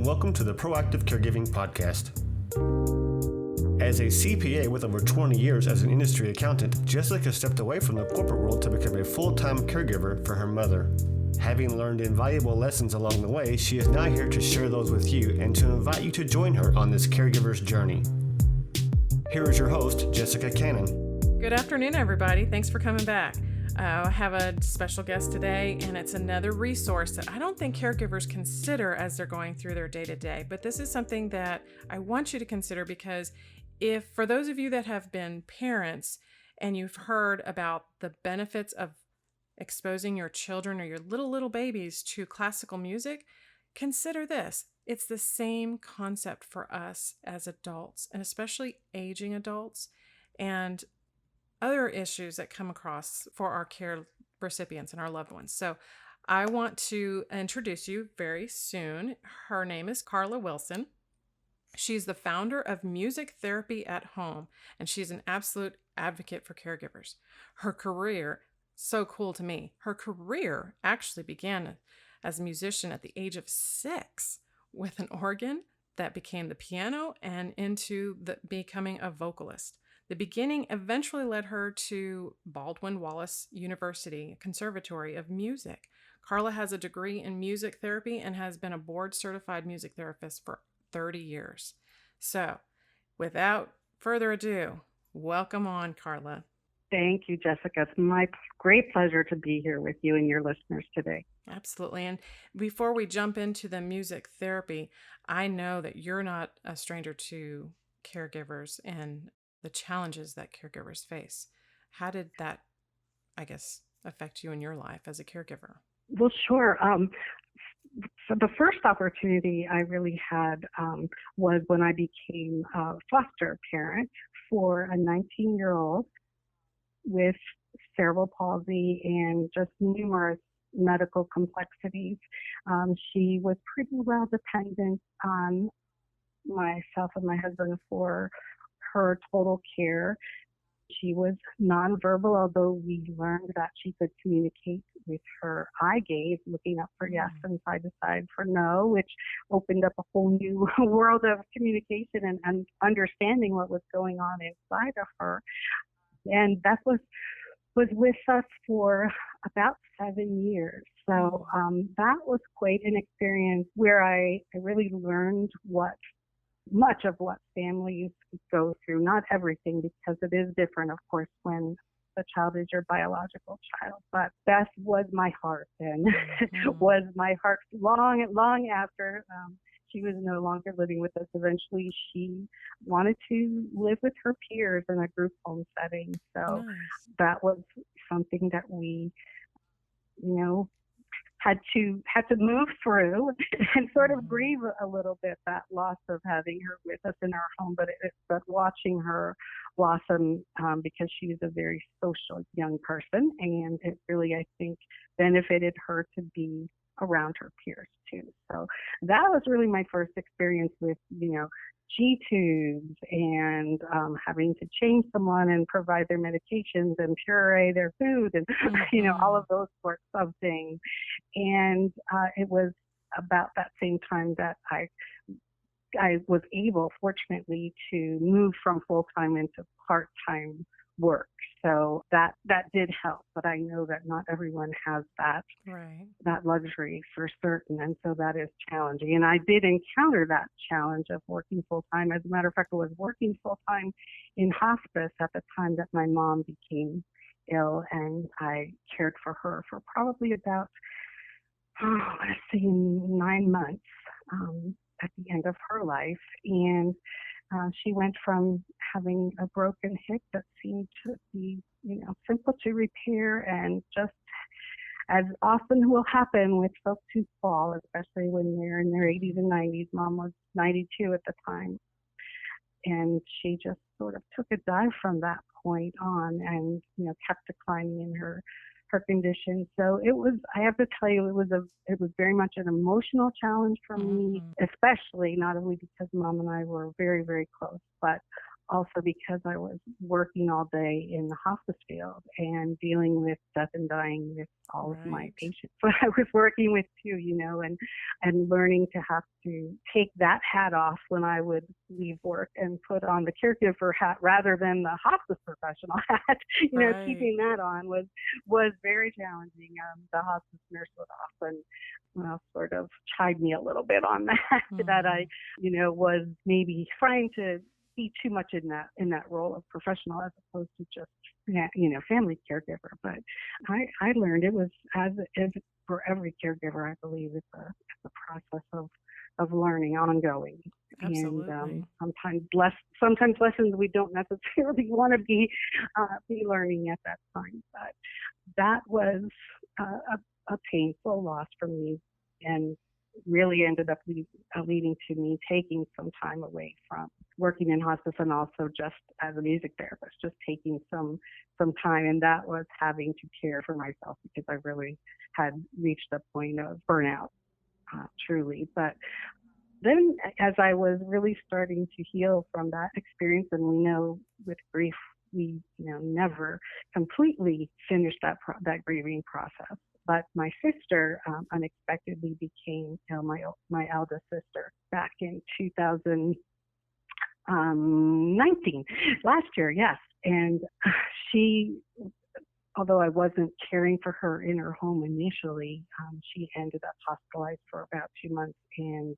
and welcome to the Proactive Caregiving Podcast. As a CPA with over 20 years as an industry accountant, Jessica stepped away from the corporate world to become a full-time caregiver for her mother. Having learned invaluable lessons along the way, she is now here to share those with you and to invite you to join her on this caregiver's journey. Here is your host, Jessica Cannon. Good afternoon, everybody. Thanks for coming back. I have a special guest today, and it's another resource that I don't think caregivers consider as they're going through their day-to-day, but this is something that I want you to consider because if, for those of you that have been parents and you've heard about the benefits of exposing your children or your little babies to classical music, consider this. It's the same concept for us as adults, and especially aging adults and other issues that come across for our care recipients and our loved ones. So I want to introduce you very soon. Her name is Karla Wilson. She's the founder of Music Therapy at Home, and she's an absolute advocate for caregivers. Her career, so cool to me, her career actually began as a musician at the age of 6 with an organ that became the piano and into becoming a vocalist. The beginning eventually led her to Baldwin Wallace University Conservatory of Music. Karla has a degree in music therapy and has been a board-certified music therapist for 30 years. So, without further ado, welcome on, Karla. Thank you, Jessica. It's my great pleasure to be here with you and your listeners today. Absolutely. And before we jump into the music therapy, I know that you're not a stranger to caregivers and the challenges that caregivers face. How did that, affect you in your life as a caregiver? Well, sure. So the first opportunity I really had was when I became a foster parent for a 19-year-old with cerebral palsy and just numerous medical complexities. She was pretty well dependent on myself and my husband for her total care. She was nonverbal, although we learned that she could communicate with her eye gaze, looking up for yes and side to side for no, which opened up a whole new world of communication and understanding what was going on inside of her. And that was with us for about 7 years. So that was quite an experience where I really learned much of what families go through. Not everything, because it is different, of course, when the child is your biological child. But Beth was my heart and was my heart long after she was no longer living with us. Eventually, she wanted to live with her peers in a group home setting. So that was something that we, had to move through and sort of grieve a little bit that loss of having her with us in our home, but watching her blossom because she was a very social young person, and it really, I think, benefited her to be around her peers too. So that was really my first experience with, G-tubes and having to change someone and provide their medications and puree their food and, all of those sorts of things. And it was about that same time that I was able, fortunately, to move from full-time into part-time work. So that did help, but I know that not everyone has that luxury for certain, and so that is challenging. And I did encounter that challenge of working full-time. As a matter of fact, I was working full-time in hospice at the time that my mom became ill, and I cared for her for probably about, 9 months at the end of her life. And she went from having a broken hip that seemed to be, simple to repair, and just as often will happen with folks who fall, especially when they're in their 80s and 90s. Mom was 92 at the time. And she just sort of took a dive from that point on and, kept declining in her condition. So I have to tell you, it was very much an emotional challenge for me, especially not only because Mom and I were very, very close, but also because I was working all day in the hospice field and dealing with death and dying with all of my Right. patients. So I was working with too, and learning to have to take that hat off when I would leave work and put on the caregiver hat rather than the hospice professional hat. Right. Keeping that on was very challenging. The hospice nurse would often sort of chide me a little bit on that, that I, Mhm. was maybe trying to be too much in that role of professional as opposed to just family caregiver. But I learned it was as for every caregiver. I believe it's a process of learning ongoing, and Absolutely. sometimes lessons we don't necessarily want to be learning at that time. But that was a painful loss for me, and really ended up leading to me taking some time away from working in hospice and also just as a music therapist, just taking some time, and that was having to care for myself because I really had reached a point of burnout, truly. But then as I was really starting to heal from that experience, and we know with grief, we never completely finish that grieving process. But my sister unexpectedly became my eldest sister back in 2019, last year, yes. And she, although I wasn't caring for her in her home initially, she ended up hospitalized for about 2 months, and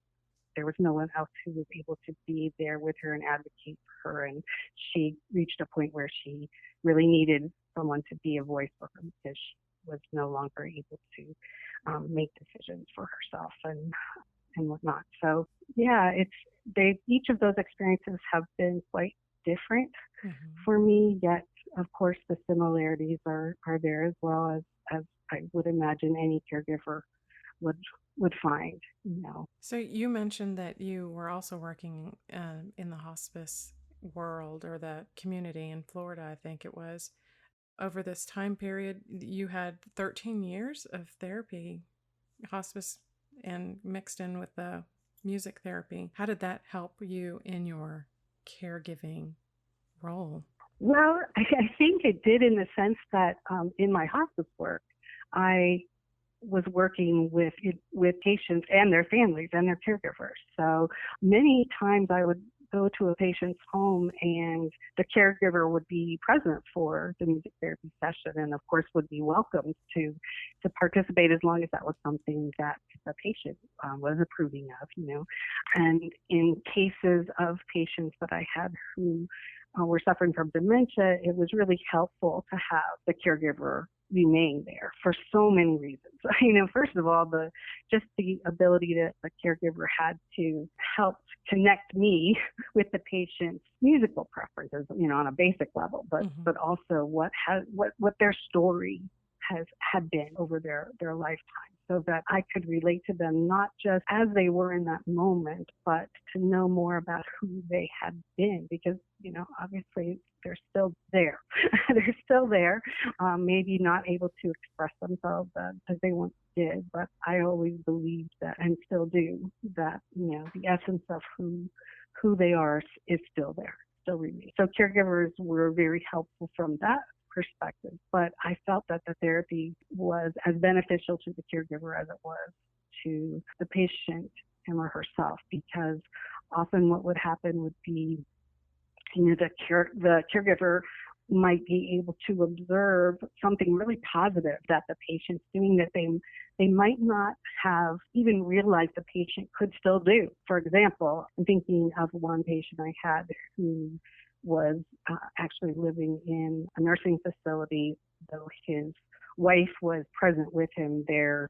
there was no one else who was able to be there with her and advocate for her. And she reached a point where she really needed someone to be a voice for her because she was no longer able to make decisions for herself and whatnot. So yeah, each of those experiences have been quite different Mhm. for me, yet of course the similarities are there as well as I would imagine any caregiver would find, So you mentioned that you were also working in the hospice world or the community in Florida, I think it was. Over this time period, you had 13 years of therapy, hospice, and mixed in with the music therapy. How did that help you in your caregiving role? Well, I think it did in the sense that in my hospice work, I was working with patients and their families and their caregivers. So many times I would go to a patient's home and the caregiver would be present for the music therapy session, and of course would be welcomed to participate as long as that was something that the patient was approving of, And in cases of patients that I had who were suffering from dementia, it was really helpful to have the caregiver remain there for so many reasons. First of all, the ability that the caregiver had to help connect me with the patient's musical preferences, on a basic level, Mhm. but also what their story had been over their lifetime, so that I could relate to them not just as they were in that moment, but to know more about who they had been, because obviously they're still there. They're still there, maybe not able to express themselves as they once did, but I always believed that, and still do, that the essence of who they are is still there, still remains. So caregivers were very helpful from that perspective, but I felt that the therapy was as beneficial to the caregiver as it was to the patient, him or herself, because often what would happen would be, the caregiver might be able to observe something really positive that the patient's doing that they might not have even realized the patient could still do. For example, I'm thinking of one patient I had who was actually living in a nursing facility, though his wife was present with him there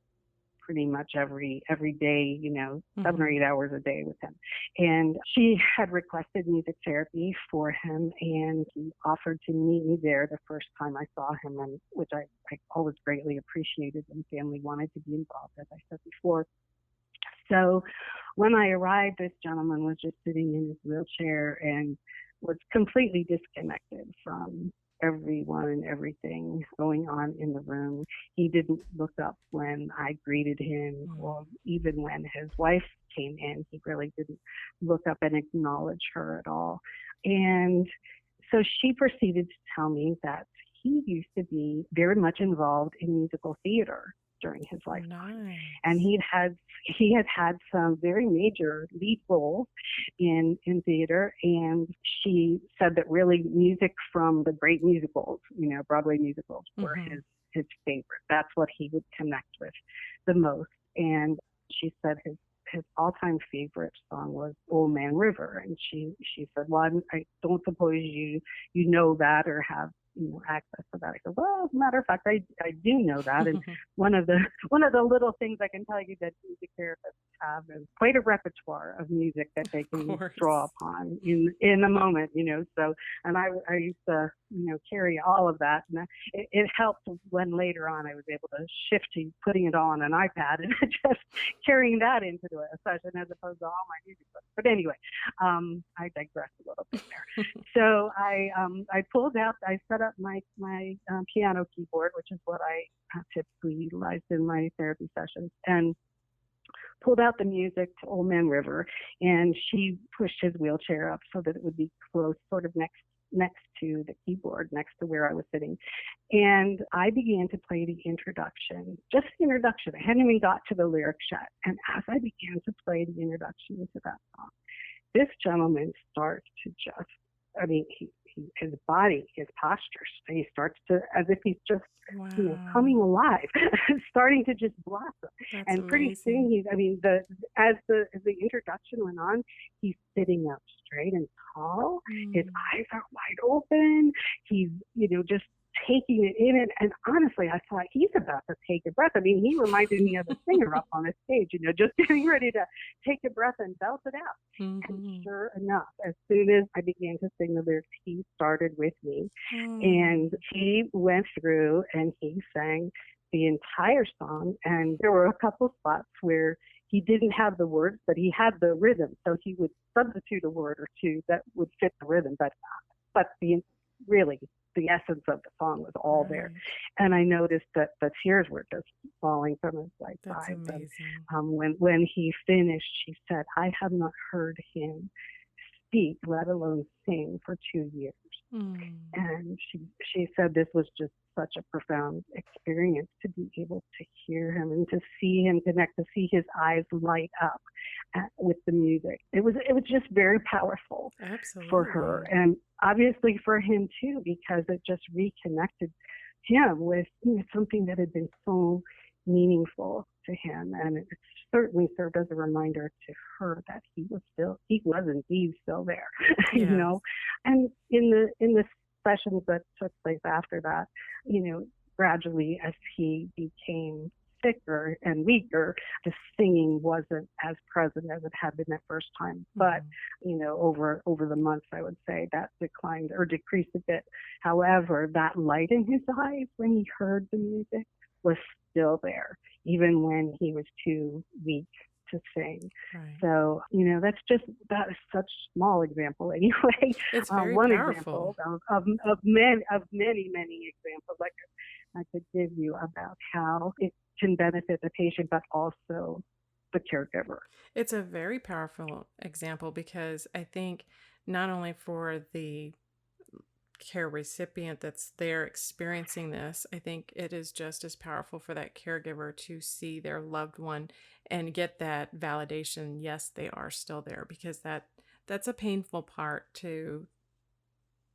pretty much every day, 7 or 8 Mhm. hours a day with him. And she had requested music therapy for him, and he offered to meet me there the first time I saw him, and which I always greatly appreciated when family wanted to be involved, as I said before. So when I arrived, this gentleman was just sitting in his wheelchair and was completely disconnected from everyone and everything going on in the room. He didn't look up when I greeted him, or even when his wife came in. He really didn't look up and acknowledge her at all. And so she proceeded to tell me that he used to be very much involved in musical theater during his lifetime. Nice. And he had had some very major lead roles in theater. And she said that really music from the great musicals, Broadway musicals, were his favorite. That's what he would connect with the most. And she said his all-time favorite song was Old Man River. And she said, well, I don't suppose you know that or have access to that. I go, well, as a matter of fact, I do know that. And one of the little things I can tell you that music therapists have is quite a repertoire of music that they can draw upon in a moment, So, and I used to, carry all of that, and it helped when later on I was able to shift to putting it all on an iPad and just carrying that into a session as opposed to all my music books. But anyway, I digress a little bit there. So I pulled out, I set up my piano keyboard, which is what I typically utilized in my therapy sessions, and pulled out the music to Old Man River, and she pushed his wheelchair up so that it would be close, sort of next to the keyboard, next to where I was sitting. And I began to play the introduction, just the introduction. I hadn't even got to the lyrics yet. And as I began to play the introduction to that song, this gentleman starts to just, his body, his posture, he starts to, as if he's just, coming alive, starting to just blossom. That's and pretty amazing. soon as the introduction went on, he's sitting up straight and tall. His eyes are wide open. He's, just taking it in. And honestly, I thought he's about to take a breath. He reminded me of a singer up on the stage, just getting ready to take a breath and belt it out. And sure enough, as soon as I began to sing the lyrics, he started with me. And he went through and he sang the entire song. And there were a couple spots where he didn't have the words, but he had the rhythm. So he would substitute a word or two that would fit the rhythm. But the essence of the song was all there. And I noticed that the tears were just falling from his right side. And when he finished, she said, I have not heard him speak, let alone sing, for 2 years. And she said this was just such a profound experience to be able to hear him and to see him connect, to see his eyes light up with the music. It was just very powerful. Absolutely. For her, and obviously for him too, because it just reconnected him with something that had been so meaningful to him, and it certainly served as a reminder to her that he was indeed still there. Yes. And in the sessions that took place after that, gradually as he became sicker and weaker, the singing wasn't as present as it had been that first time. But, over the months, I would say that declined or decreased a bit. However, that light in his eyes when he heard the music was still there, even when he was too weak to sing. Right. So, that is such a small example anyway. It's very one powerful. example of many examples like I could give you about how it can benefit the patient, but also the caregiver. It's a very powerful example because I think not only for the care recipient that's there experiencing this, I think it is just as powerful for that caregiver to see their loved one and get that validation. Yes, they are still there, because that's a painful part to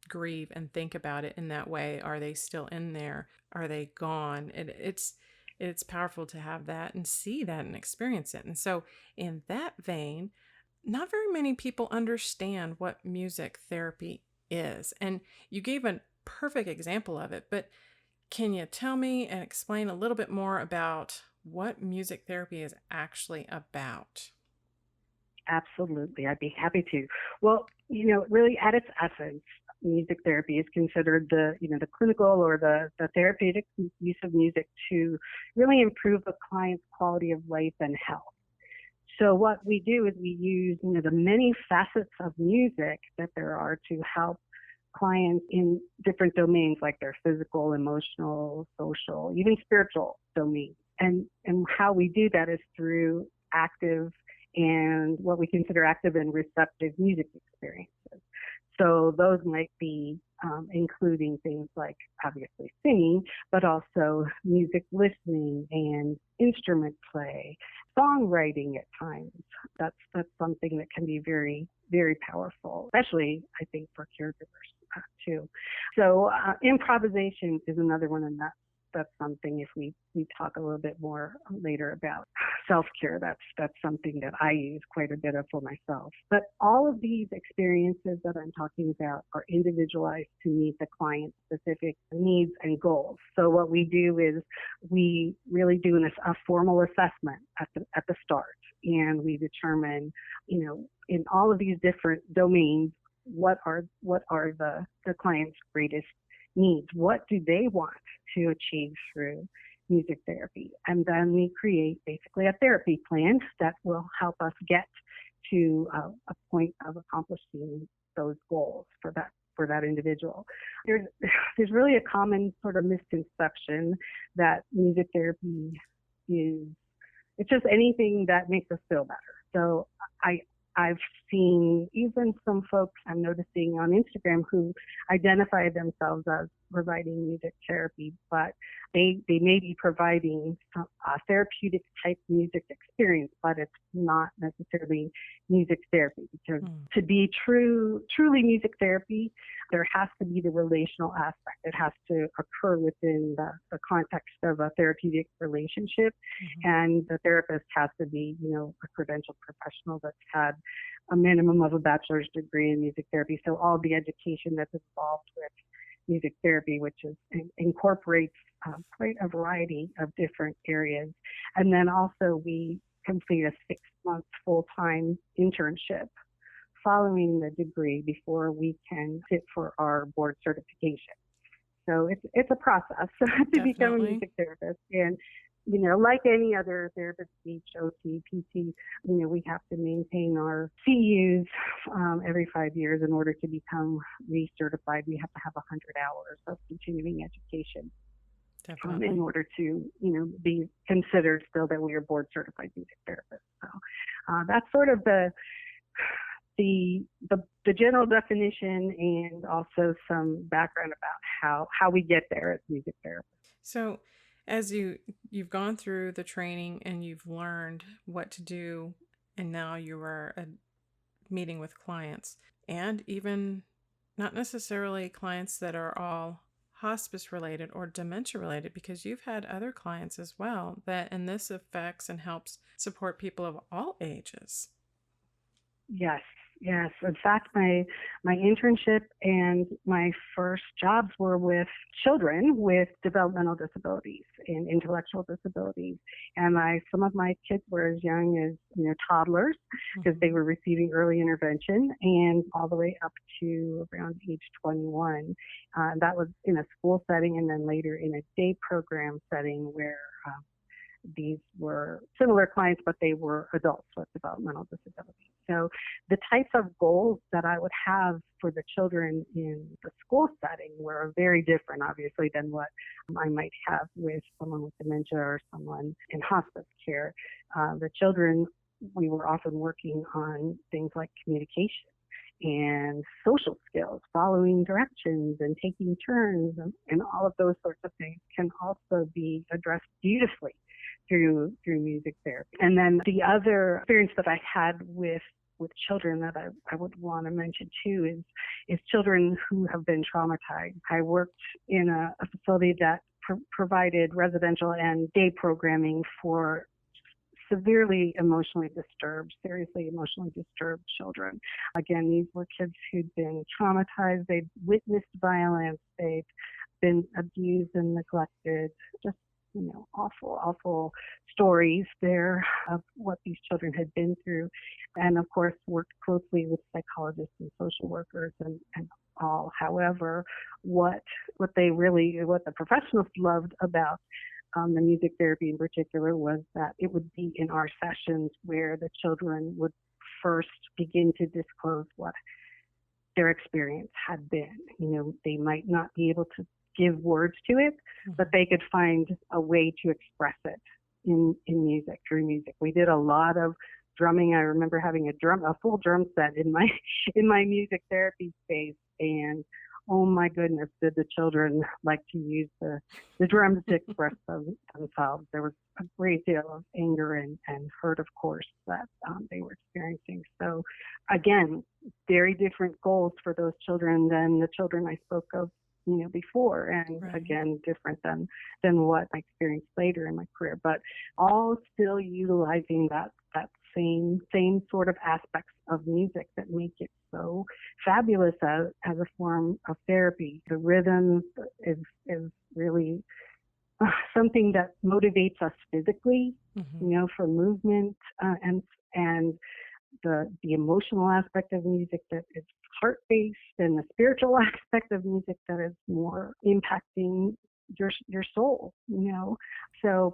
grieve and think about it in that way. Are they still in there? Are they gone? It's powerful to have that and see that and experience it. And so in that vein, not very many people understand what music therapy is. And you gave a perfect example of it, but can you tell me and explain a little bit more about what music therapy is actually about? Absolutely. I'd be happy to. Well, really at its essence, music therapy is considered the clinical or the therapeutic use of music to really improve a client's quality of life and health. So what we do is we use, the many facets of music that there are to help clients in different domains like their physical, emotional, social, even spiritual domains. And how we do that is through active and what we consider active and receptive music experiences. So those might be including things like obviously singing, but also music listening and instrument play, songwriting at times. That's something that can be very, very powerful, especially I think for caregivers too. So improvisation is another one, and that's something if we talk a little bit more later about self-care, that's something that I use quite a bit of for myself. But all of these experiences that I'm talking about are individualized to meet the client's specific needs and goals. So what we do is we really do a formal assessment at the start, and we determine, in all of these different domains, what are the client's greatest needs? What do they want to achieve through music therapy? And then we create basically a therapy plan that will help us get to a point of accomplishing those goals for that individual. There's really a common sort of misconception that music therapy it's just anything that makes us feel better. So I've seen even some folks I'm noticing on Instagram who identify themselves as providing music therapy, but they may be providing some therapeutic type music experience, but it's not necessarily music therapy, because to be truly music therapy, there has to be the relational aspect. It has to occur within the context of a therapeutic relationship, and the therapist has to be, a credentialed professional that's had a minimum of a bachelor's degree in music therapy. So all the education that's involved with music therapy, which incorporates quite a variety of different areas. And then also we complete a 6-month full-time internship following the degree before we can sit for our board certification. So it's a process to become a music therapist. And, like any other therapist, speech, OT, PT, we have to maintain our CUs every 5 years in order to become recertified. We have to have 100 hours of continuing education in order to, be considered still that we are board certified music therapists. So that's sort of the general definition, and also some background about how we get there as music therapists. So as you've gone through the training and you've learned what to do, and now you are meeting with clients, and even not necessarily clients that are all hospice related or dementia related, because you've had other clients as well and this affects and helps support people of all ages. Yes. In fact, my internship and my first jobs were with children with developmental disabilities and intellectual disabilities. And some of my kids were as young as, toddlers, because they were receiving early intervention, and all the way up to around age 21. That was in a school setting, and then later in a day program setting where these were similar clients, but they were adults with developmental disabilities. So the types of goals that I would have for the children in the school setting were very different, obviously, than what I might have with someone with dementia or someone in hospice care. The children, we were often working on things like communication and social skills, following directions and taking turns, and all of those sorts of things can also be addressed beautifully through music therapy. And then the other experience that I had with children that I would want to mention too is children who have been traumatized. I worked in a facility that provided residential and day programming for seriously emotionally disturbed children. Again, these were kids who'd been traumatized, they'd witnessed violence, they'd been abused and neglected, just awful stories there of what these children had been through. And of course, worked closely with psychologists and social workers and all. However, what the professionals loved about the music therapy in particular was that it would be in our sessions where the children would first begin to disclose what their experience had been. They might not be able to give words to it, but they could find a way to express it in music, through music. We did a lot of drumming. I remember having a full drum set in my music therapy space, and oh my goodness, did the children like to use the drums to express themselves. There was a great deal of anger and hurt, of course, that they were experiencing. So again, very different goals for those children than the children I spoke of before, and Right. again, different than what I experienced later in my career, but all still utilizing that same sort of aspects of music that make it so fabulous as a form of therapy. The rhythm is really something that motivates us physically, for movement, and the emotional aspect of music that is heart-based, and the spiritual aspect of music that is more impacting your soul. So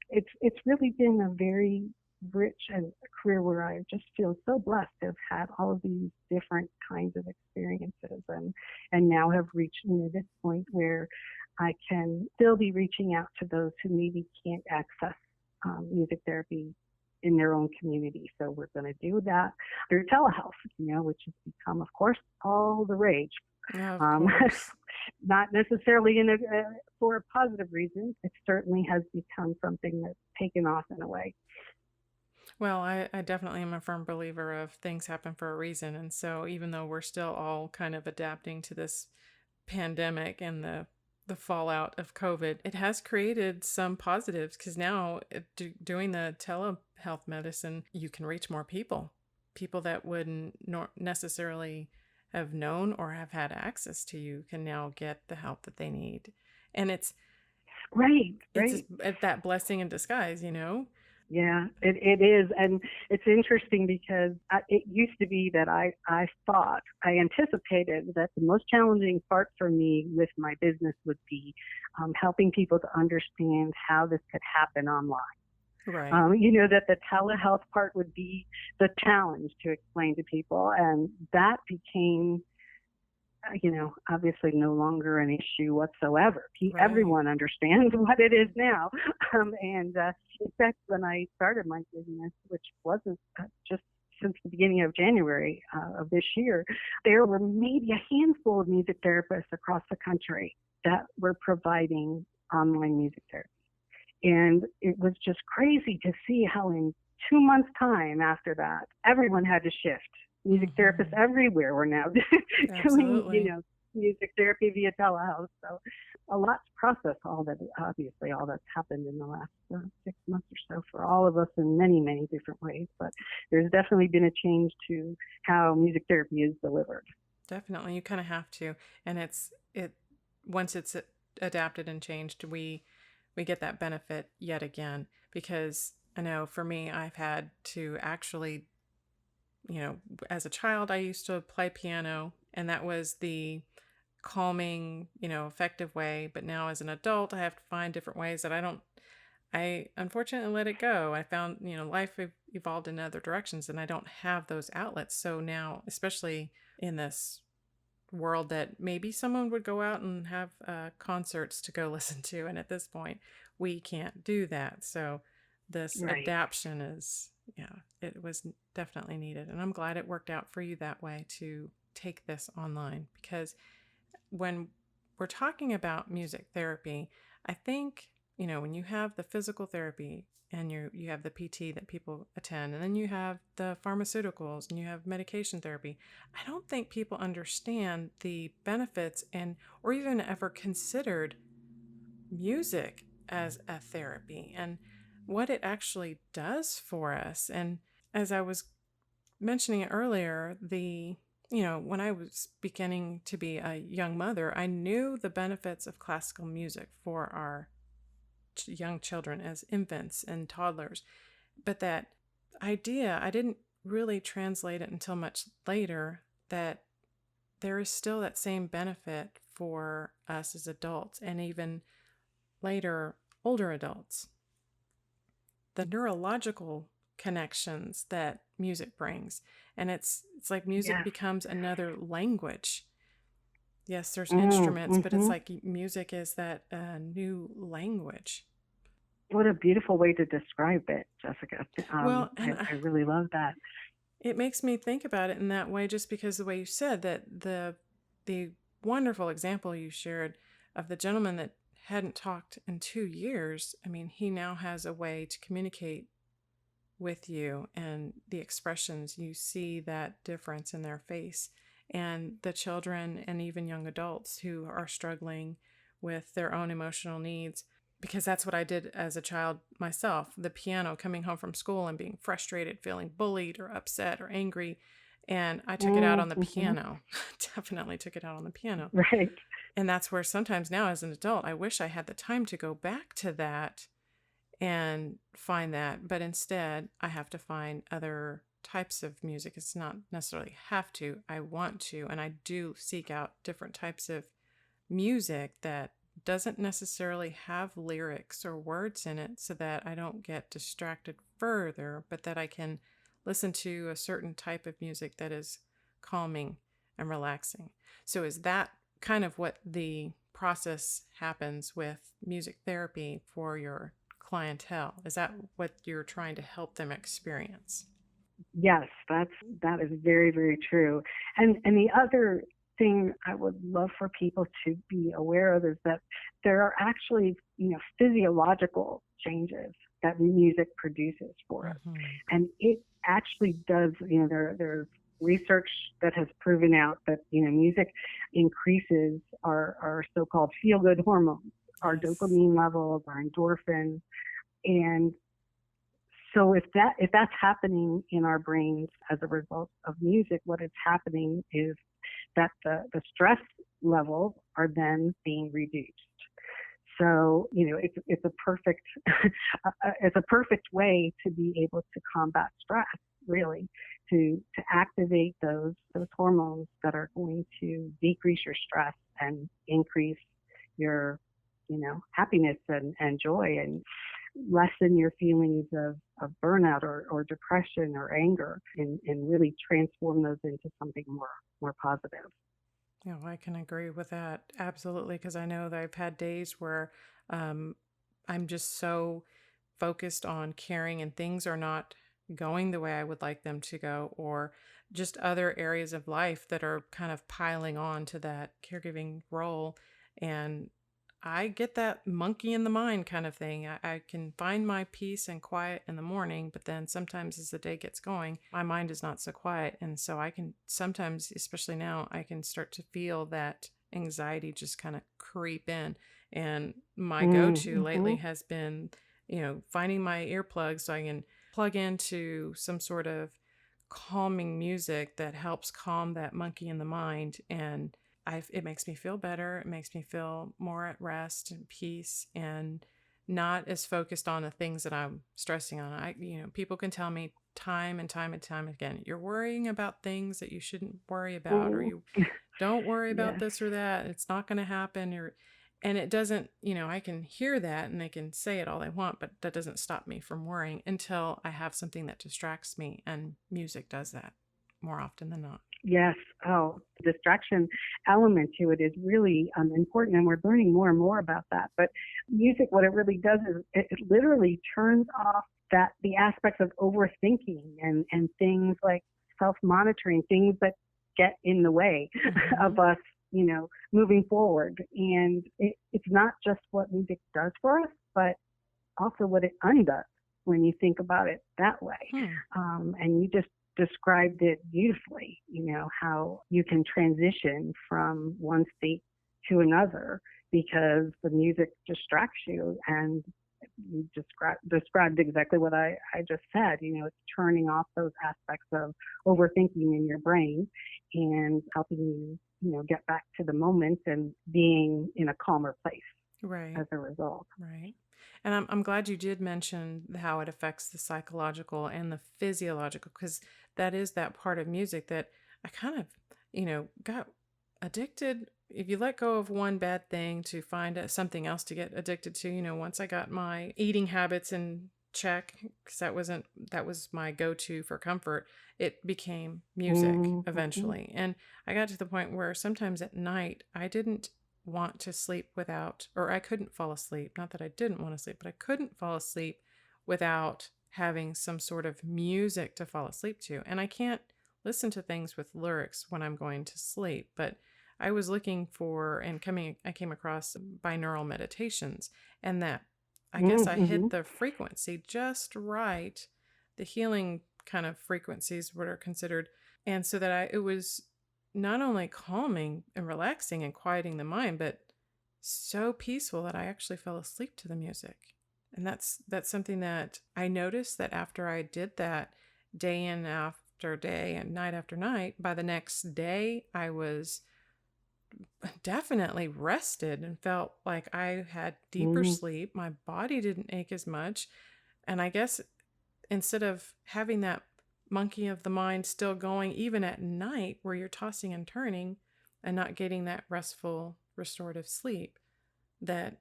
it's really been a very rich and career where I just feel so blessed to have had all of these different kinds of experiences, and now have reached this point where I can still be reaching out to those who maybe can't access music therapy in their own community. So we're going to do that through telehealth, which has become, of course, all the rage. Yeah, of course. Not necessarily for a positive reason. It certainly has become something that's taken off in a way. Well, I definitely am a firm believer of things happen for a reason. And so even though we're still all kind of adapting to this pandemic and the fallout of COVID, it has created some positives, because now doing the telehealth medicine, you can reach more people that wouldn't necessarily have known or have had access to you can now get the help that they need. And it's right. It's that blessing in disguise, Yeah, it is. And it's interesting because it used to be that I anticipated that the most challenging part for me with my business would be helping people to understand how this could happen online. Right. That the telehealth part would be the challenge to explain to people. And that became, obviously no longer an issue whatsoever. Right. Everyone understands what it is now. In fact, when I started my business, which wasn't just since the beginning of January of this year, there were maybe a handful of music therapists across the country that were providing online music therapy. And it was just crazy to see how in 2 months' time after that, everyone had to shift. Music therapists everywhere were now doing, music therapy via telehealth. So a lot to process all that's happened in the last 6 months or so for all of us in many, many different ways. But there's definitely been a change to how music therapy is delivered. Definitely. You kind of have to. And once it's adapted and changed, we get that benefit yet again, because I know for me, I've had to actually, as a child, I used to play piano, and that was the calming, effective way. But now as an adult, I have to find different ways that I unfortunately let it go. I found, life evolved in other directions, and I don't have those outlets. So now, especially in this world that maybe someone would go out and have concerts to go listen to, and at this point we can't do that. So this adaptation is, it was definitely needed, and I'm glad it worked out for you that way to take this online, because when we're talking about music therapy, I think, when you have the physical therapy and you have the PT that people attend, and then you have the pharmaceuticals and you have medication therapy, I don't think people understand the benefits or even ever considered music as a therapy and what it actually does for us. And as I was mentioning earlier, when I was beginning to be a young mother, I knew the benefits of classical music for our young children as infants and toddlers. But that idea, I didn't really translate it until much later, that there is still that same benefit for us as adults, and even later, older adults. The neurological connections that music brings. And it's like music becomes another language. Yes, there's instruments, but it's like music is that new language. What a beautiful way to describe it, Jessica. Well, and I really love that. It makes me think about it in that way, just because the way you said that the wonderful example you shared of the gentleman that hadn't talked in 2 years. I mean, he now has a way to communicate with you, and the expressions, you see that difference in their face. And the children and even young adults who are struggling with their own emotional needs, because that's what I did as a child myself. The piano, coming home from school and being frustrated, feeling bullied or upset or angry. And I took it out on the piano. Definitely took it out on the piano. Right. And that's where sometimes now as an adult, I wish I had the time to go back to that and find that. But instead, I have to find other types of music. It's not necessarily have to. I want to. And I do seek out different types of music that doesn't necessarily have lyrics or words in it, so that I don't get distracted further, but that I can listen to a certain type of music that is calming and relaxing. So is that kind of what the process happens with music therapy for your clientele? Is that what you're trying to help them experience? Yes, that is very, very true. And the other thing I would love for people to be aware of is that there are actually, physiological changes that music produces for us. And it actually does, there's research that has proven out that, music increases our so-called feel-good hormones, our dopamine levels, our endorphins. And so if that's happening in our brains as a result of music, what is happening is that the stress levels are then being reduced. So, it's a perfect it's a perfect way to be able to combat stress, really, to activate those hormones that are going to decrease your stress and increase your, happiness and joy, and lessen your feelings of burnout or depression or anger, and really transform those into something more positive. Yeah, I can agree with that. Absolutely. Because I know that I've had days where I'm just so focused on caring and things are not going the way I would like them to go, or just other areas of life that are kind of piling on to that caregiving role. And I get that monkey in the mind kind of thing. I can find my peace and quiet in the morning, but then sometimes as the day gets going, my mind is not so quiet. And so I can sometimes, especially now, I can start to feel that anxiety just kind of creep in. And my go-to lately has been, finding my earplugs so I can plug into some sort of calming music that helps calm that monkey in the mind. And it makes me feel better. It makes me feel more at rest and peace, and not as focused on the things that I'm stressing on. People can tell me time and time and time again, you're worrying about things that you shouldn't worry about, or you don't worry about this or that. It's not going to happen. And it doesn't, I can hear that and they can say it all they want, but that doesn't stop me from worrying until I have something that distracts me. And music does that more often than not. Yes. Oh, the distraction element to it is really important, and we're learning more and more about that. But music, what it really does is it literally turns off the aspects of overthinking and things like self-monitoring, things that get in the way of us, moving forward. And it's not just what music does for us, but also what it undoes when you think about it that way. And you just described it beautifully, how you can transition from one state to another because the music distracts you. And you described exactly what I just said. It's turning off those aspects of overthinking in your brain and helping you, get back to the moment and being in a calmer place as a result. Right. And I'm glad you did mention how it affects the psychological and the physiological, because that is that part of music that I kind of, got addicted. If you let go of one bad thing to find something else to get addicted to, once I got my eating habits in check, because that was my go-to for comfort. It became music eventually. And I got to the point where sometimes at night I didn't want to sleep without, or I couldn't fall asleep. Not that I didn't want to sleep, but I couldn't fall asleep without having some sort of music to fall asleep to. And I can't listen to things with lyrics when I'm going to sleep, but I was looking for I came across binaural meditations, and that I guess I hit the frequency just right, the healing kind of frequencies what are considered. And so that it was not only calming and relaxing and quieting the mind, but so peaceful that I actually fell asleep to the music. And that's something that I noticed that after I did that day in after day and night after night, by the next day, I was definitely rested and felt like I had deeper sleep. My body didn't ache as much. And I guess instead of having that monkey of the mind still going even at night where you're tossing and turning and not getting that restful, restorative sleep, that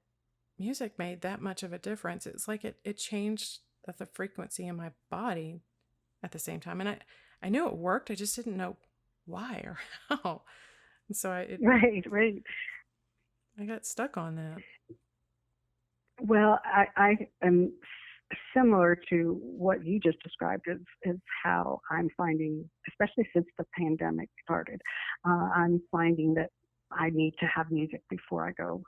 music made that much of a difference. It's like it changed the frequency in my body at the same time. And I knew it worked. I just didn't know why or how. And so Right. I got stuck on that. Well, I am similar to what you just described is how I'm finding, especially since the pandemic started, I'm finding that I need to have music before I go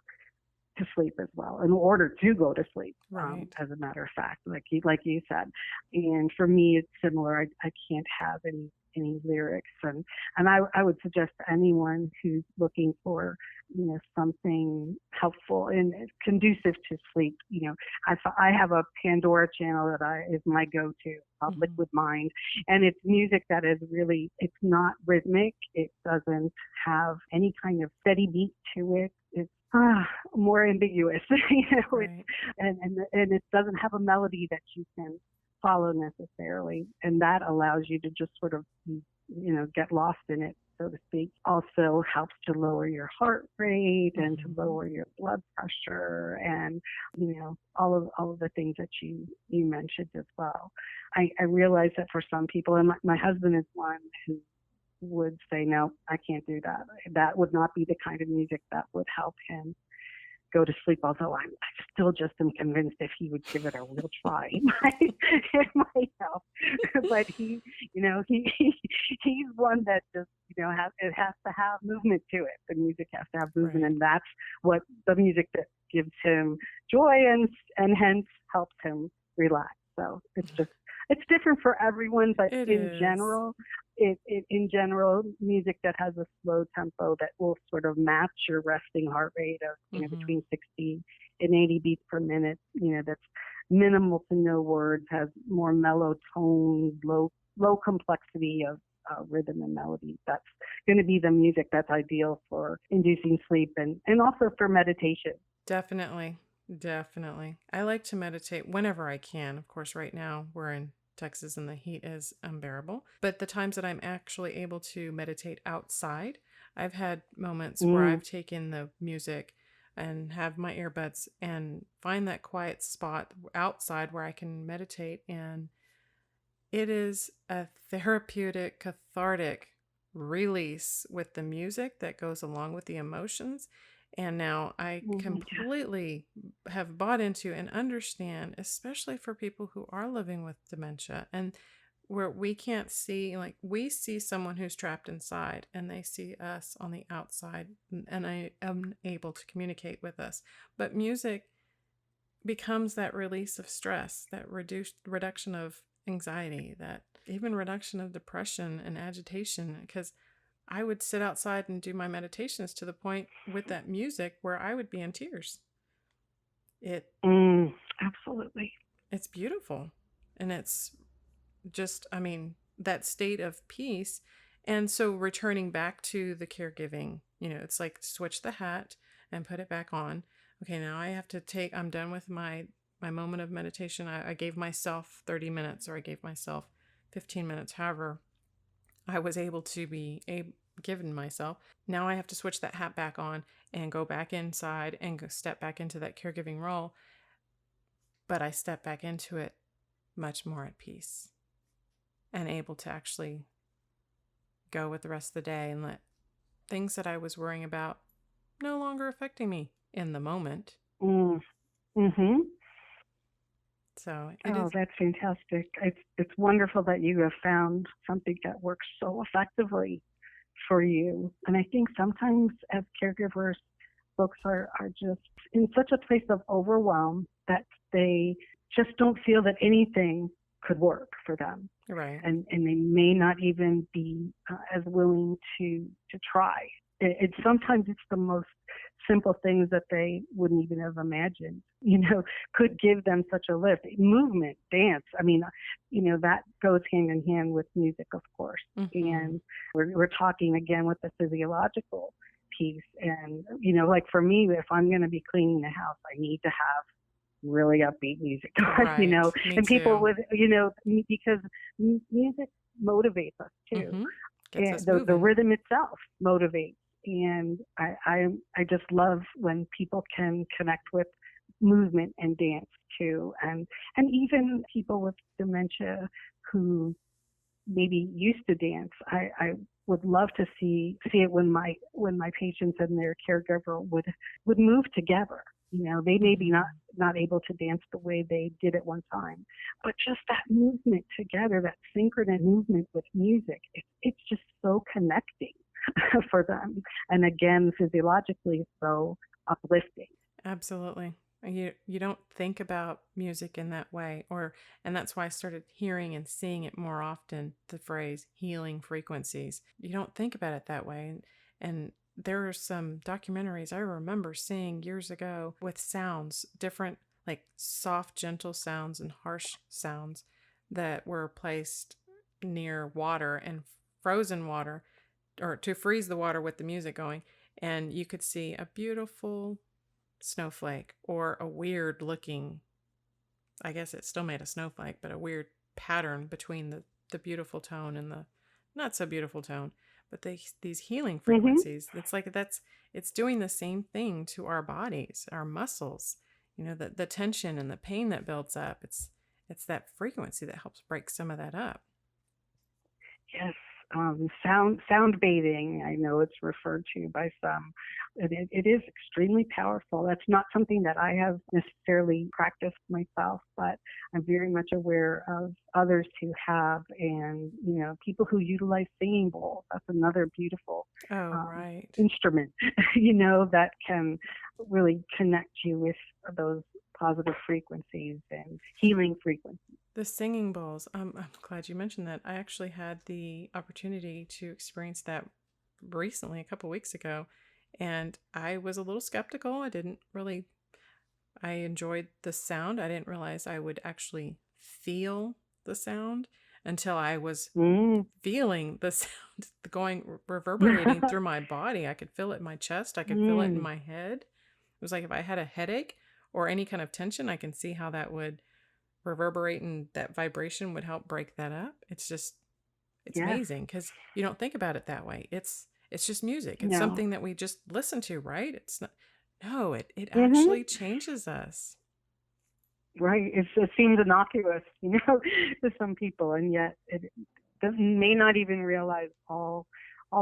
to sleep as well, in order to go to sleep. Right. As a matter of fact, like you said, and for me it's similar. I can't have any lyrics, and I would suggest to anyone who's looking for something helpful and conducive to sleep. I have a Pandora channel that is my go-to, Liquid Mind, and it's music that is really, it's not rhythmic. It doesn't have any kind of steady beat to it. It's more ambiguous, Right. and it doesn't have a melody that you can follow necessarily, and that allows you to just sort of get lost in it, so to speak. Also helps to lower your heart rate and to lower your blood pressure, and all of the things that you mentioned as well. I realize that for some people, and my husband is one who would say, no, I can't do that. That would not be the kind of music that would help him go to sleep, although I still just am convinced if he would give it a real try, it might help. But he's one that just, it has to have movement to it. The music has to have movement, and that's what the music that gives him joy and hence helps him relax. So it's different for everyone, but in general, music that has a slow tempo that will sort of match your resting heart rate of between 60 and 80 beats per minute, that's minimal to no words, has more mellow tones, low complexity of rhythm and melody. That's going to be the music that's ideal for inducing sleep and also for meditation. Definitely. I like to meditate whenever I can. Of course, right now we're in Texas and the heat is unbearable. But the times that I'm actually able to meditate outside, I've had moments where I've taken the music and have my earbuds and find that quiet spot outside where I can meditate. And it is a therapeutic, cathartic release with the music that goes along with the emotions. And now I completely have bought into and understand, especially for people who are living with dementia and where we can't see, like we see someone who's trapped inside and they see us on the outside and I am able to communicate with us. But music becomes that release of stress, that reduction of anxiety, that even reduction of depression and agitation, because I would sit outside and do my meditations to the point with that music where I would be in tears. Absolutely. It's beautiful. And it's just, that state of peace. And so returning back to the caregiving, it's like switch the hat and put it back on. Okay, now I have to I'm done with my moment of meditation. I gave myself 30 minutes or I gave myself 15 minutes, however I was able to be given myself. Now I have to switch that hat back on and go back inside and step back into that caregiving role. But I step back into it much more at peace and able to actually go with the rest of the day and let things that I was worrying about no longer affecting me in the moment. Mm-hmm. So that's fantastic. It's wonderful that you have found something that works so effectively for you. And I think sometimes as caregivers, folks are just in such a place of overwhelm that they just don't feel that anything could work for them. Right. And they may not even be as willing to try. Sometimes it's the most simple things that they wouldn't even have imagined, could give them such a lift. Movement, dance, that goes hand in hand with music, of course. Mm-hmm. And we're talking again with the physiological piece. And, like for me, if I'm going to be cleaning the house, I need to have really upbeat music, right. and people with, because music motivates us too. Mm-hmm. And the rhythm itself motivates. And I just love when people can connect with movement and dance too. And even people with dementia who maybe used to dance, I would love to see it when my patients and their caregiver would move together. They may be not able to dance the way they did at one time, but just that movement together, that synchronous movement with music, it's just so connecting for them. And again, physiologically, so uplifting. Absolutely. You don't think about music in that way, and that's why I started hearing and seeing it more often, the phrase healing frequencies. You don't think about it that way. And there are some documentaries I remember seeing years ago with sounds, different like soft, gentle sounds and harsh sounds that were placed near water and frozen water, or to freeze the water with the music going. And you could see a beautiful snowflake or a weird looking, I guess it still made a snowflake, but a weird pattern between the beautiful tone and the not so beautiful tone. But these healing frequencies, mm-hmm. It's doing the same thing to our bodies, our muscles, the tension and the pain that builds up. It's that frequency that helps break some of that up. Yes. Sound bathing, I know it's referred to by some. It is extremely powerful. That's not something that I have necessarily practiced myself, but I'm very much aware of others who have, and people who utilize singing bowls. That's another beautiful right. instrument, that can really connect you with those positive frequencies and healing frequencies. The singing bowls. I'm glad you mentioned that. I actually had the opportunity to experience that recently, a couple weeks ago, and I was a little skeptical. I enjoyed the sound. I didn't realize I would actually feel the sound until I was feeling the sound reverberating through my body. I could feel it in my chest. I could feel it in my head. It was like if I had a headache or any kind of tension, I can see how that would reverberate, and that vibration would help break that up. It's amazing because you don't think about it that way. It's just music. It's something that we just listen to, right? It's not. No, it actually changes us. Right. It seems innocuous, to some people, and yet it may not even realize all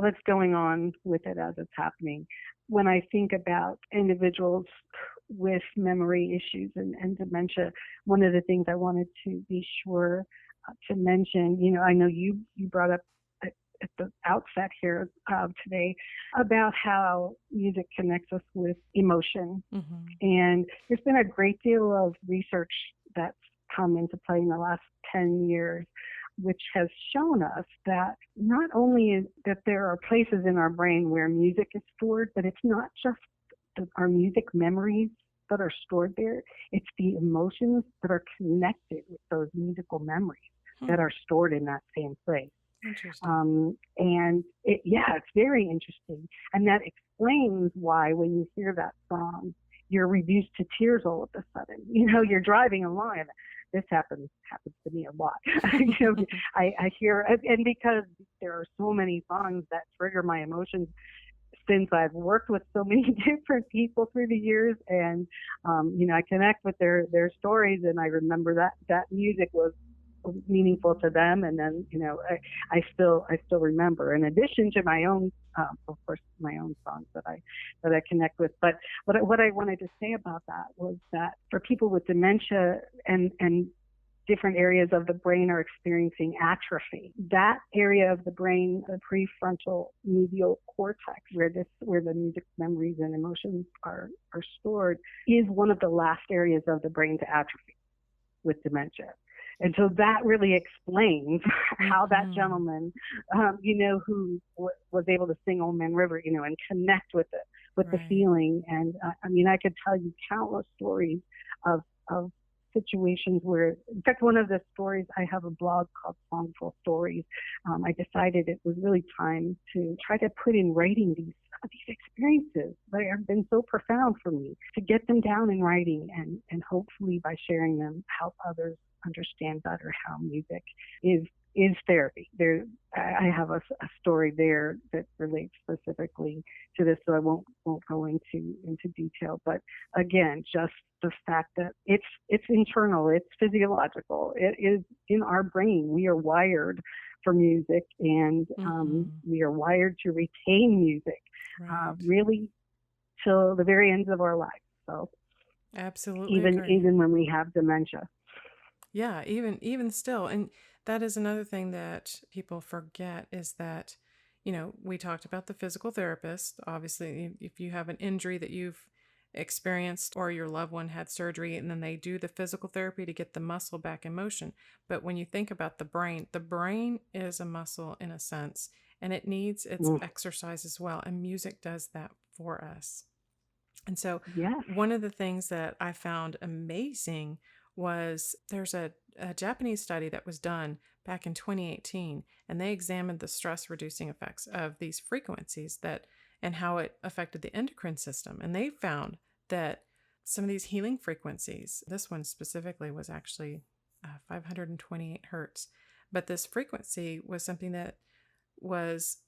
that's going on with it as it's happening. When I think about individuals with memory issues and dementia, one of the things I wanted to be sure to mention, I know you brought up at the outset here today about how music connects us with emotion. Mm-hmm. And there's been a great deal of research that's come into play in the last 10 years, which has shown us that not only is that there are places in our brain where music is stored, but it's not just our music memories that are stored there. It's the emotions that are connected with those musical memories that are stored in that same place. Interesting. And it's very interesting. And that explains why when you hear that song, you're reduced to tears all of a sudden. You're driving along, and this happens to me a lot. I hear, and because there are so many songs that trigger my emotions since I've worked with so many different people through the years, and I connect with their stories, and I remember that music was meaningful to them, and then I still remember, in addition to my own of course my own songs that I connect with. But what I wanted to say about that was that for people with dementia and different areas of the brain are experiencing atrophy, that area of the brain, the prefrontal medial cortex, where the music memories and emotions are stored, is one of the last areas of the brain to atrophy with dementia. And so that really explains how that gentleman, who was able to sing Old Man River, and connect with the feeling. And I could tell you countless stories of situations where, in fact, one of the stories, I have a blog called Songful Stories. I decided it was really time to try to put in writing these experiences that have been so profound for me, to get them down in writing and hopefully by sharing them help others understand better how music is therapy. I have a story there that relates specifically to this, so I won't go into detail. But again, just the fact that it's internal, it's physiological, it is in our brain. We are wired for music, and we are wired to retain music, really till the very ends of our lives. So absolutely, even when we have dementia. Yeah, even still. And that is another thing that people forget, is that, we talked about the physical therapist. Obviously, if you have an injury that you've experienced, or your loved one had surgery, and then they do the physical therapy to get the muscle back in motion. But when you think about the brain is a muscle in a sense, and it needs its exercise as well. And music does that for us. And so one of the things that I found amazing was there's a Japanese study that was done back in 2018, and they examined the stress reducing effects of these frequencies and how it affected the endocrine system. And they found that some of these healing frequencies, this one specifically was actually 528 hertz, but this frequency was something that was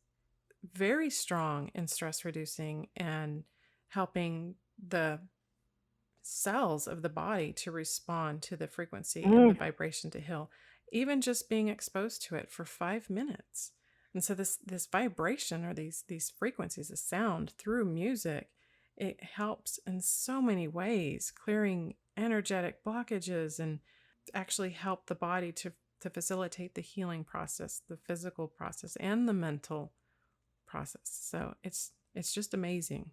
very strong in stress reducing and helping the cells of the body to respond to the frequency and the vibration to heal, even just being exposed to it for 5 minutes. And so this vibration, or these frequencies, the sound through music, it helps in so many ways, clearing energetic blockages and actually help the body to facilitate the healing process, the physical process, and the mental process. So it's just amazing.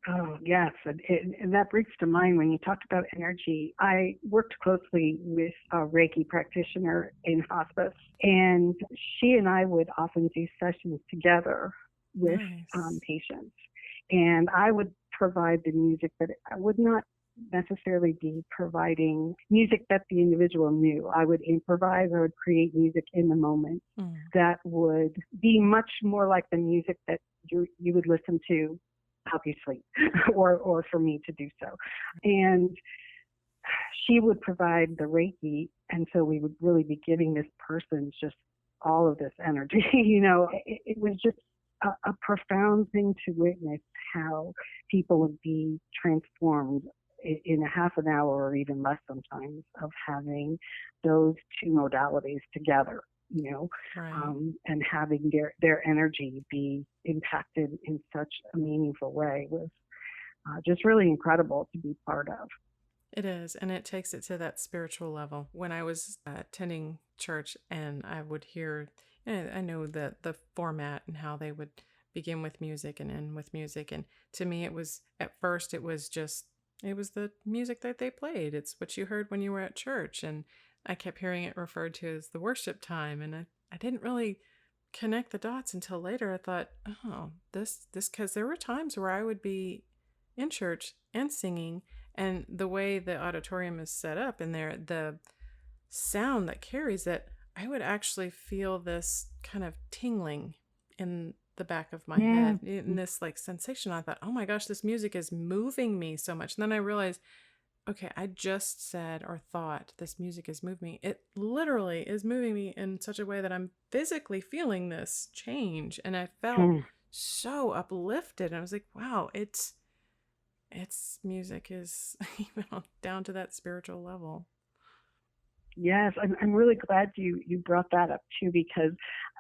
Oh, yes. And that brings to mind, when you talked about energy, I worked closely with a Reiki practitioner in hospice, and she and I would often do sessions together with patients. And I would provide the music, but I would not necessarily be providing music that the individual knew. I would improvise, I would create music in the moment that would be much more like the music that you would listen to help you sleep, or for me to do so. And she would provide the Reiki, and so we would really be giving this person just all of this energy. It was just a profound thing to witness, how people would be transformed in a half an hour, or even less sometimes, of having those two modalities together. And having their energy be impacted in such a meaningful way was just really incredible to be part of. It is, and it takes it to that spiritual level. When I was attending church, and I would hear, I know the format and how they would begin with music and end with music, and to me it was, at first it was the music that they played. It's what you heard when you were at church, and I kept hearing it referred to as the worship time, and I didn't really connect the dots until later. I thought, this, because there were times where I would be in church and singing, and the way the auditorium is set up and the sound that carries it, I would actually feel this kind of tingling in the back of my head, in this like sensation. I thought, oh my gosh, this music is moving me so much. And then I realized, okay, I just said or thought this music is moving me. It literally is moving me in such a way that I'm physically feeling this change. And I felt so uplifted. And I was like, wow, it's music is even down to that spiritual level. Yes, I'm really glad you brought that up too, because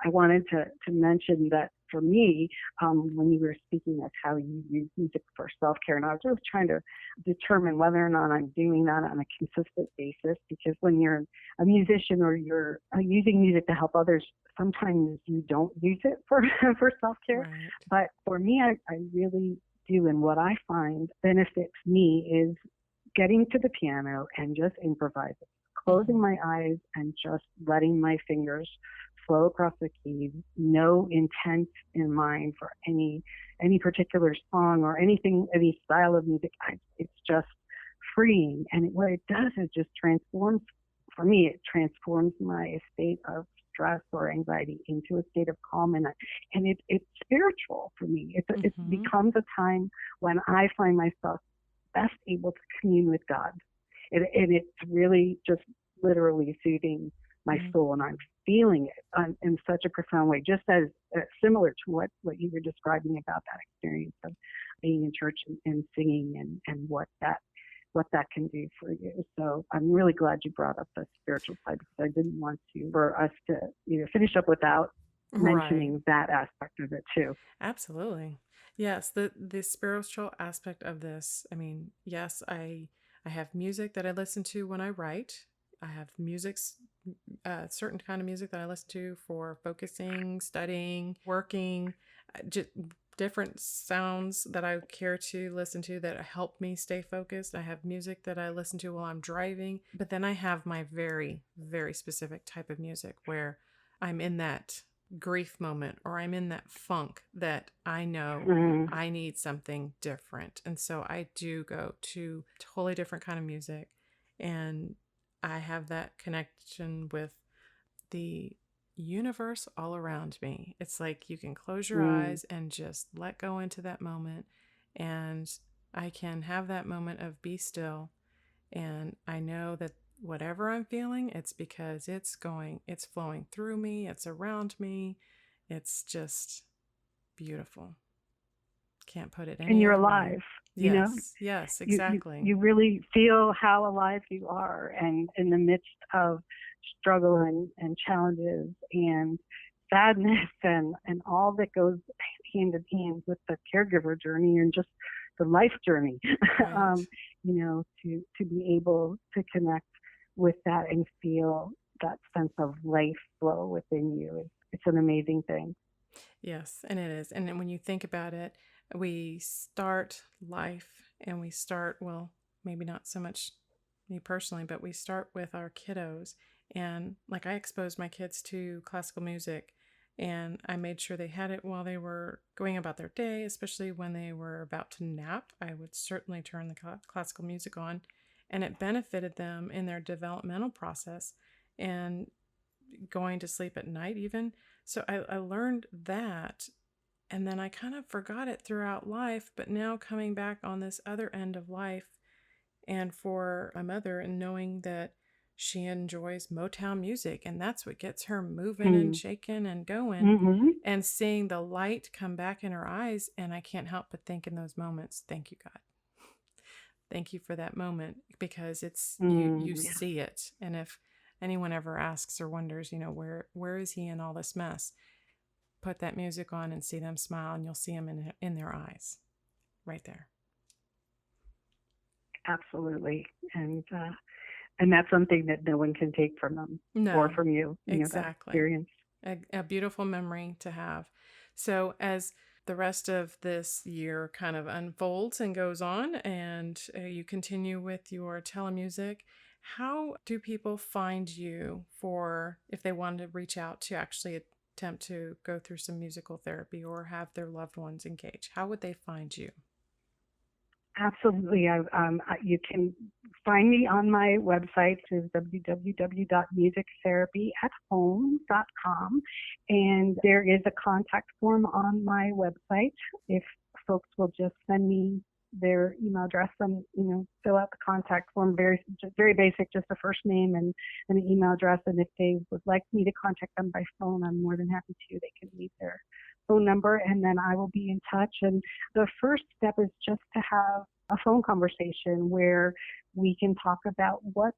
I wanted to mention that for me, when you were speaking of how you use music for self-care, and I was just trying to determine whether or not I'm doing that on a consistent basis, because when you're a musician or you're using music to help others, sometimes you don't use it for for self-care. Right. But for me, I really do, and what I find benefits me is getting to the piano and just improvising, closing my eyes and just letting my fingers flow across the keys, no intent in mind for any particular song or anything, any style of music. It's just freeing. And what it does is just transforms, for me, it transforms my state of stress or anxiety into a state of calm. And it's spiritual for me. It becomes a time when I find myself best able to commune with God. And it's really just literally soothing my soul, and I'm feeling it in such a profound way, just as similar to what you were describing about that experience of being in church and singing and what that can do for you. So I'm really glad you brought up the spiritual side, because I didn't want for us to finish up without mentioning that aspect of it too. Absolutely. Yes, the spiritual aspect of this. I mean, yes, I have music that I listen to when I write. I have certain kind of music that I listen to for focusing, studying, working, just different sounds that I care to listen to that help me stay focused. I have music that I listen to while I'm driving, but then I have my very, very specific type of music where I'm in that grief moment or I'm in that funk that I know I need something different. And so I do go to totally different kind of music, and I have that connection with the universe all around me. It's like you can close your eyes and just let go into that moment, and I can have that moment of be still, and I know that whatever I'm feeling, it's because it's flowing through me, it's around me. It's just beautiful. Can't put it any and you're other alive, way. Yes, yes, exactly. You really feel how alive you are, and in the midst of struggle and challenges and sadness and all that goes hand in hand with the caregiver journey and just the life journey. Right. To be able to connect with that and feel that sense of life flow within you, it's an amazing thing. Yes, and it is. And then when you think about it, we start life and well, maybe not so much me personally, but we start with our kiddos. And like I exposed my kids to classical music, and I made sure they had it while they were going about their day, especially when they were about to nap. I would certainly turn the classical music on, and it benefited them in their developmental process and going to sleep at night even. So I learned that, and then I kind of forgot it throughout life, but now coming back on this other end of life, and for my mother, and knowing that she enjoys Motown music, and that's what gets her moving and shaking and going, and seeing the light come back in her eyes, and I can't help but think in those moments, thank you, God. Thank you for that moment, because it's you see it. And if anyone ever asks or wonders, where is he in all this mess? Put that music on and see them smile, and you'll see them in their eyes right there. Absolutely. And that's something that no one can take from them or from you. Exactly. That experience. A beautiful memory to have. So as the rest of this year kind of unfolds and goes on, and you continue with your telemusic, how do people find you if they want to reach out to actually attempt to go through some musical therapy or have their loved ones engage? How would they find you? Absolutely. You can find me on my website, which is www.musictherapyathome.com. And there is a contact form on my website. If folks will just send me their email address and, fill out the contact form, very basic, just a first name and an email address. And if they would like me to contact them by phone, I'm more than happy to. They can leave their phone number, and then I will be in touch. And the first step is just to have a phone conversation where we can talk about what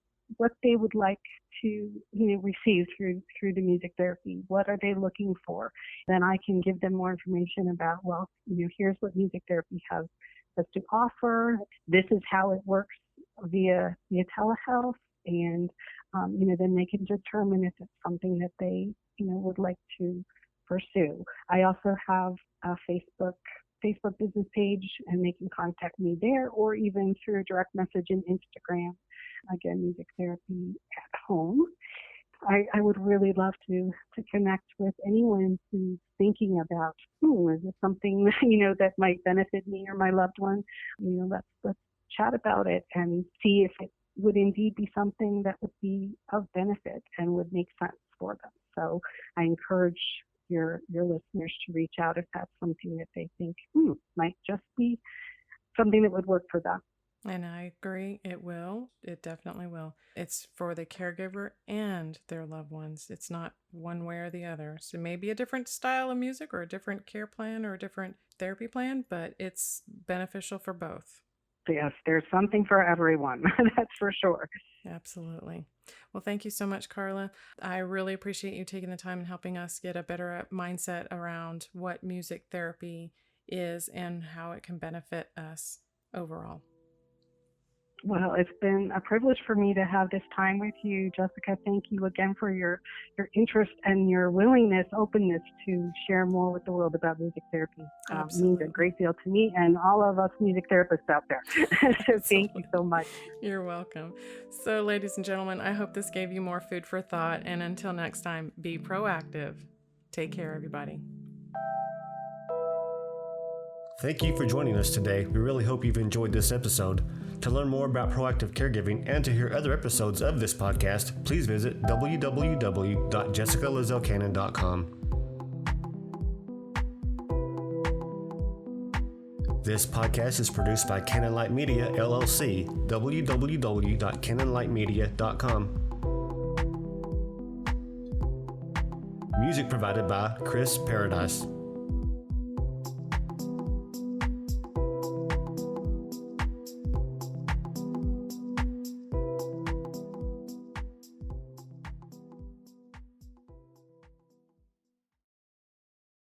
they would like to receive through the music therapy. What are they looking for? Then I can give them more information about, well, here's what music therapy has to offer. This is how it works via telehealth, and then they can determine if it's something that they would like to pursue. I also have a Facebook business page, and they can contact me there, or even through a direct message in Instagram. Again, Music Therapy at Home. I would really love to connect with anyone who's thinking about, is this something that might benefit me or my loved one? Let's chat about it and see if it would indeed be something that would be of benefit and would make sense for them. So I encourage your listeners to reach out if that's something that they think might just be something that would work for them. And I agree, it will. It definitely will. It's for the caregiver and their loved ones. It's not one way or the other. So maybe a different style of music or a different care plan or a different therapy plan, but it's beneficial for both. Yes, there's something for everyone. That's for sure. Absolutely. Well, thank you so much, Karla. I really appreciate you taking the time and helping us get a better mindset around what music therapy is and how it can benefit us overall. Well, it's been a privilege for me to have this time with you, Jessica. Thank you again for your interest and your openness to share more with the world about music therapy. It means a great deal to me and all of us music therapists out there. So thank you so much. You're welcome. So, ladies and gentlemen, I hope this gave you more food for thought. And until next time, be proactive. Take care, everybody. Thank you for joining us today. We really hope you've enjoyed this episode. To learn more about proactive caregiving and to hear other episodes of this podcast, please visit www.jessicalazelcannon.com. This podcast is produced by Cannon Light Media, LLC, www.cannonlightmedia.com. Music provided by Chris Paradise.